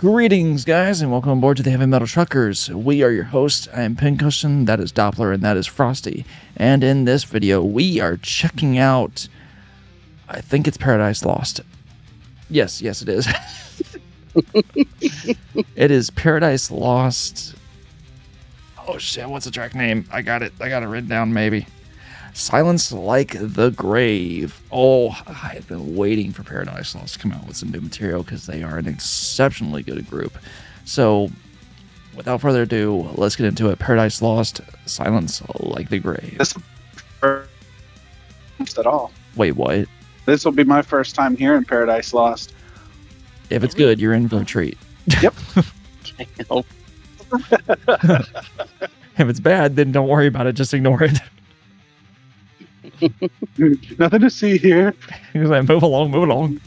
Greetings, guys, and welcome aboard to the Heavy Metal Truckers. We are your hosts. I am Pincushion, that is Doppler, and that is Frosty. And in this video, we are checking out, I think it's Paradise Lost. Yes, it is. It is Paradise Lost. Oh shit, what's the track name? I got it written down, maybe. Silence Like the Grave. Oh, I have been waiting for Paradise Lost to come out with some new material because they are an exceptionally good group. So, without further ado, let's get into it. Paradise Lost, Silence Like the Grave. This first at all. Wait, what? This will be my first time here in Paradise Lost. If it's good, you're in for a treat. Yep. If it's bad, then don't worry about it. Just ignore it. Nothing to see here. He's like, move along.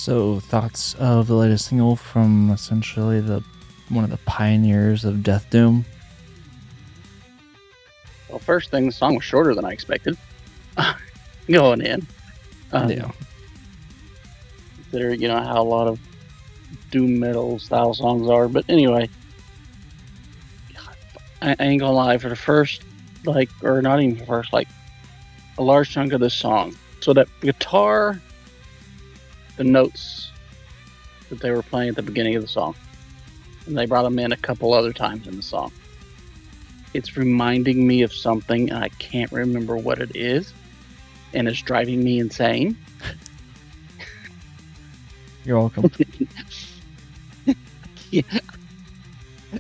So, thoughts of the latest single from essentially one of the pioneers of Death Doom? Well, first thing, the song was shorter than I expected. Going in. Yeah. Considering, how a lot of doom metal style songs are. But anyway, I ain't gonna lie, for the first, or not even first, a large chunk of this song. So that guitar, the notes that they were playing at the beginning of the song, and they brought them in a couple other times in the song. It's reminding me of something, and I can't remember what it is, and it's driving me insane. You're welcome. Yeah.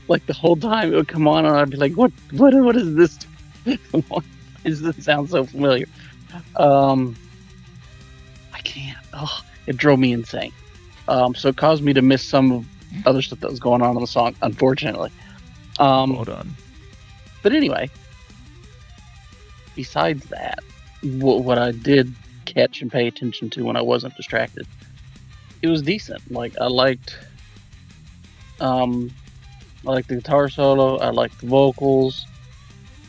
Like the whole time it would come on, and I'd be like, "What is this? Why does this sound so familiar?" I can't. Oh, it drove me insane. So it caused me to miss some other stuff that was going on in the song, unfortunately. Well done. But anyway, besides that, what I did catch and pay attention to when I wasn't distracted, it was decent. Like I liked the guitar solo. I liked the vocals.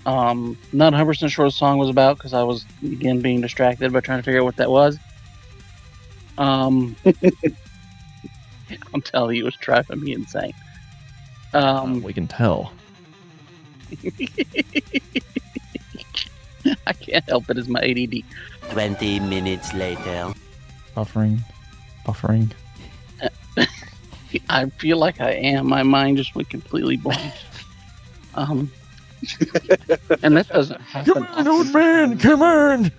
Not 100% sure what the song was about because I was again being distracted by trying to figure out what that was. I'm telling you, it was driving me insane. We can tell. I can't help it. It's my ADD. 20 minutes later. Buffering. I feel like I am. My mind just went completely blank. And that doesn't happen. Come on, old man, come on!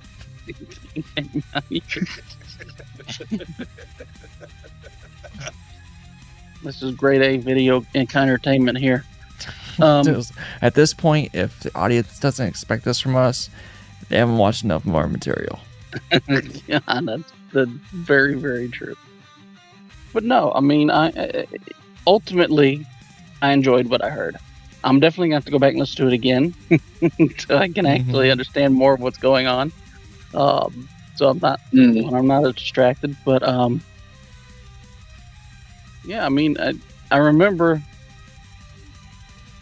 This is grade A video entertainment here. At this point, if the audience doesn't expect this from us, they haven't watched enough of our material. Yeah, that's very, very true. But no, I mean, I ultimately I enjoyed what I heard. I'm definitely gonna have to go back and listen to it again so I can actually understand more of what's going on. So I'm not as distracted. But yeah, I mean, I remember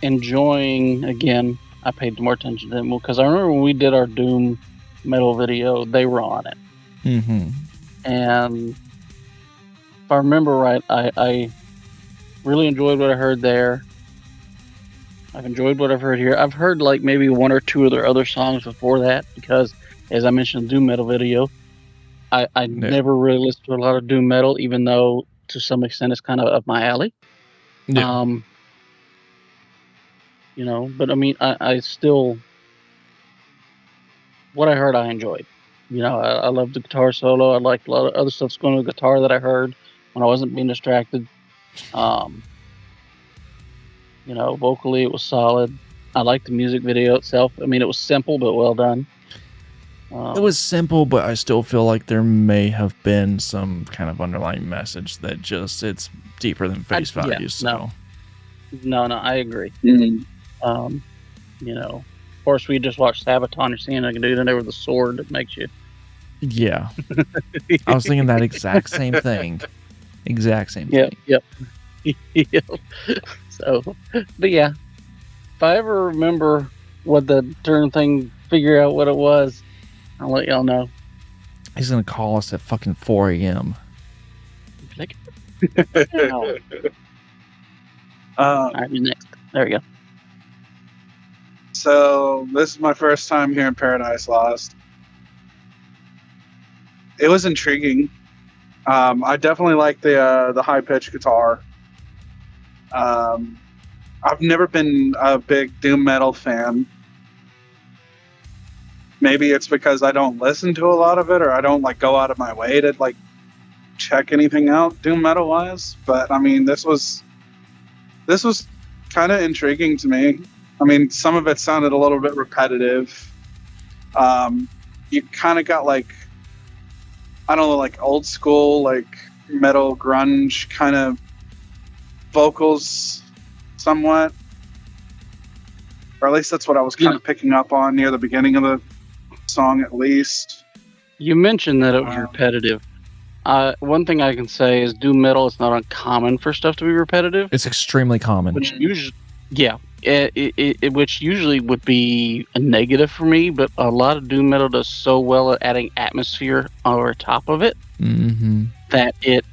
enjoying again. I paid more attention to them because I remember when we did our Doom metal video, they were on it. And if I remember right, I really enjoyed what I heard there. I've enjoyed what I've heard here. I've heard like maybe one or two of their other songs before that because, as I mentioned, the Doom metal video, I never really listened to a lot of Doom metal, even though to some extent it's kind of up my alley. Yeah. But I mean, I still, what I heard, I enjoyed. I loved the guitar solo. I liked a lot of other stuff's going on with the guitar that I heard when I wasn't being distracted. Vocally it was solid. I liked the music video itself. I mean, it was simple but well done. It was simple, but I still feel like there may have been some kind of underlying message that it's deeper than face value. Yeah, no, I agree. Of course, we just watched Sabaton. You're seeing a dude in there with a sword that makes you. Yeah, I was thinking that exact same thing. Thing. Yep. So, but yeah, if I ever remember what the turn thing, figure out what it was, I'll let y'all know. He's gonna call us at fucking 4 a.m. Like, all right, next. There we go. So this is my first time here in Paradise Lost. It was intriguing. I definitely like the high pitched guitar. I've never been a big doom metal fan. Maybe it's because I don't listen to a lot of it, or I don't go out of my way to check anything out doom metal wise. But I mean, this was kind of intriguing to me. I mean, some of it sounded a little bit repetitive. You kind of got I don't know, old school metal grunge kind of vocals somewhat, or at least that's what I was kind of picking up on near the beginning of the song, at least. You mentioned that it was repetitive. One thing I can say is doom metal is not uncommon for stuff to be repetitive, It's extremely common. which usually, yeah, which usually would be a negative for me. But a lot of doom metal does so well at adding atmosphere over top of it Mm-hmm. that it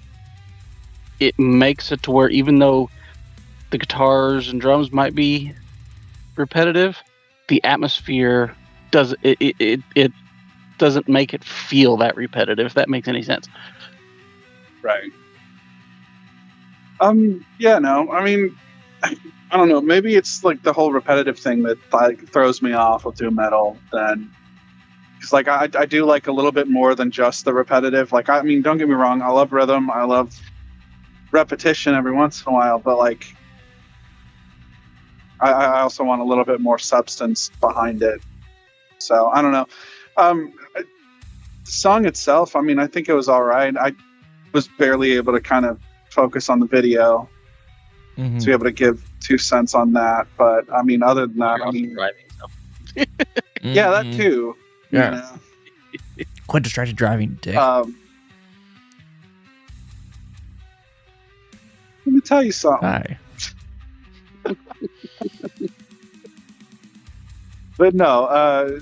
makes it to where even though the guitars and drums might be repetitive, the atmosphere does it doesn't make it feel that repetitive. If that makes any sense. Right. Yeah, no. I mean, I don't know. Maybe it's like the whole repetitive thing that like throws me off with doom metal. Then, because like I do like a little bit more than just the repetitive. Like I mean, don't get me wrong. I love rhythm. I love repetition every once in a while. But like, I also want a little bit more substance behind it. So I don't know. The song itself. I mean, I think it was all right. I was barely able to kind of focus on the video Mm-hmm. to be able to give 2 cents on that. But I mean, other than that, I mean, Driving, so. yeah, that too. Yeah. You Quit distracted driving, dick. know? Let me tell you something. Hi. But no,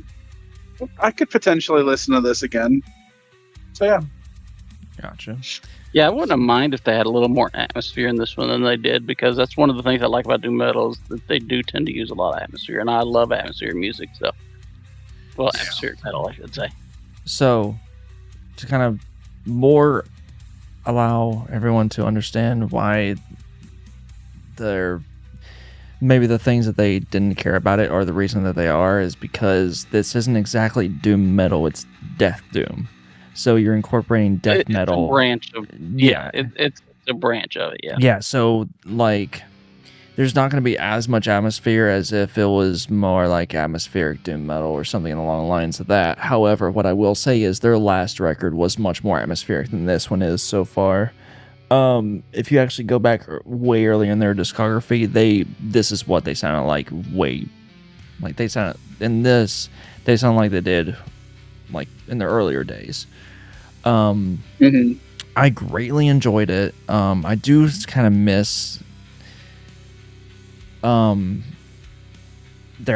I could potentially listen to this again. So yeah, Gotcha. Yeah, I wouldn't mind if they had a little more atmosphere in this one than they did, because that's one of the things I like about doom metal is that they do tend to use a lot of atmosphere, and I love atmosphere music. So, well, atmospheric metal, I should say. So, to kind of more allow everyone to understand why maybe the things that they didn't care about it or the reason that they are is because this isn't exactly doom metal, it's death doom. So you're incorporating death It's metal. a branch of it's a branch of it. Yeah. Yeah, so like there's not going to be as much atmosphere as if it was more like atmospheric doom metal or something along the lines of that. However, what I will say is their last record was much more atmospheric than this one is so far. If you actually go back way early in their discography, this is what they sounded like they sound like they did like in their earlier days. I greatly enjoyed it. I do kind of miss their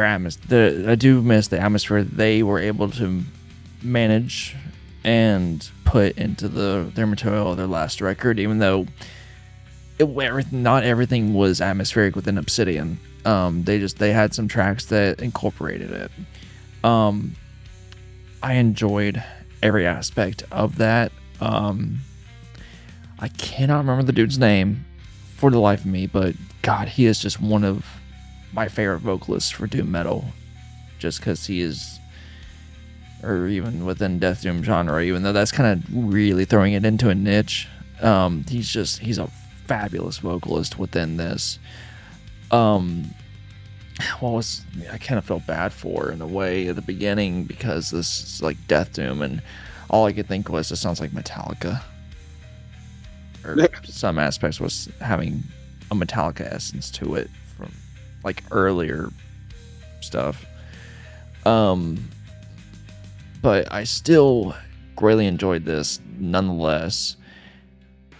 atmosphere. I do miss the atmosphere they were able to manage and put into their material of their last record, even though not everything was atmospheric within Obsidian. They had some tracks that incorporated it. I enjoyed every aspect of that. I cannot remember the dude's name for the life of me, but God, he is just one of my favorite vocalists for doom metal, just because he is, or even within death doom genre, even though that's kind of really throwing it into a niche. He's a fabulous vocalist within this. I kind of felt bad for in a way at the beginning because this is like death doom, and all I could think was it sounds like Metallica, or some aspects was having a Metallica essence to it from like earlier stuff. But I still greatly enjoyed this nonetheless,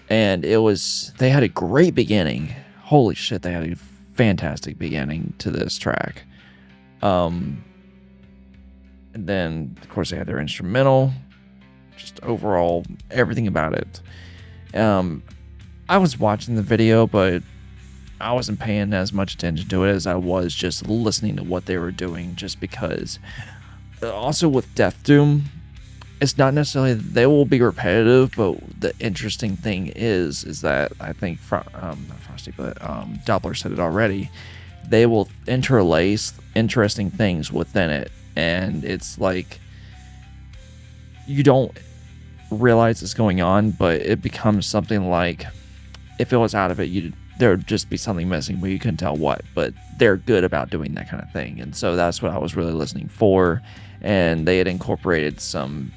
and they had a great beginning. Holy shit, they had a fantastic beginning to this track. And then of course they had their instrumental, just overall everything about it. I was watching the video, but I wasn't paying as much attention to it as I was just listening to what they were doing, just because also with Death Doom, it's not necessarily they will be repetitive, but the interesting thing is that I think not Frosty, but Doppler said it already. They will interlace interesting things within it, and it's like you don't realize it's going on, but it becomes something like if it was out of it, there would just be something missing, but you couldn't tell what. But they're good about doing that kind of thing, and so that's what I was really listening for. And they had incorporated some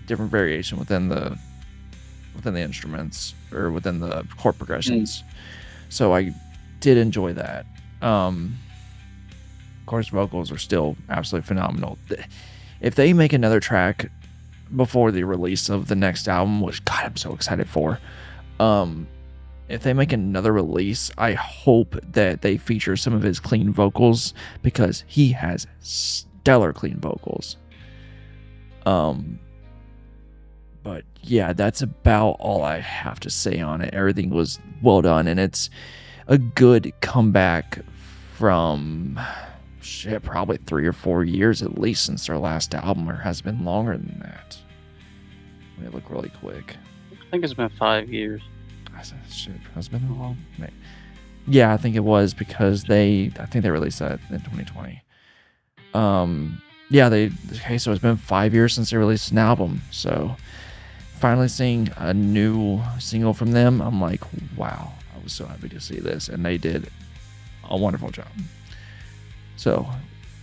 different variation within the instruments or within the chord progressions. So I did enjoy that. Of course, vocals are still absolutely phenomenal. If they make another track before the release of the next album, which God, I'm so excited for. If they make another release, I hope that they feature some of his clean vocals because he has stellar clean vocals. But yeah, that's about all I have to say on it. Everything was well done, and it's a good comeback from probably 3 or 4 years at least since their last album, or has been longer than that. Let me look really quick. I think it's been 5 years. Has been a long. Yeah, I think it was because I think they released that in 2020. Okay, so it's been 5 years since they released an album. So finally seeing a new single from them, I'm like, wow, I was so happy to see this, and they did a wonderful job. So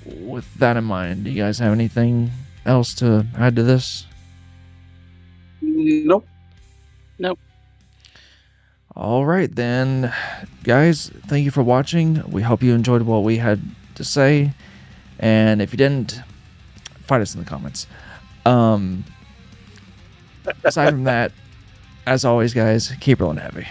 with that in mind, do you guys have anything else to add to this? Nope. All right, then, guys, thank you for watching. We hope you enjoyed what we had to say. And if you didn't, fight us in the comments. Aside from that, as always, guys, keep rolling heavy.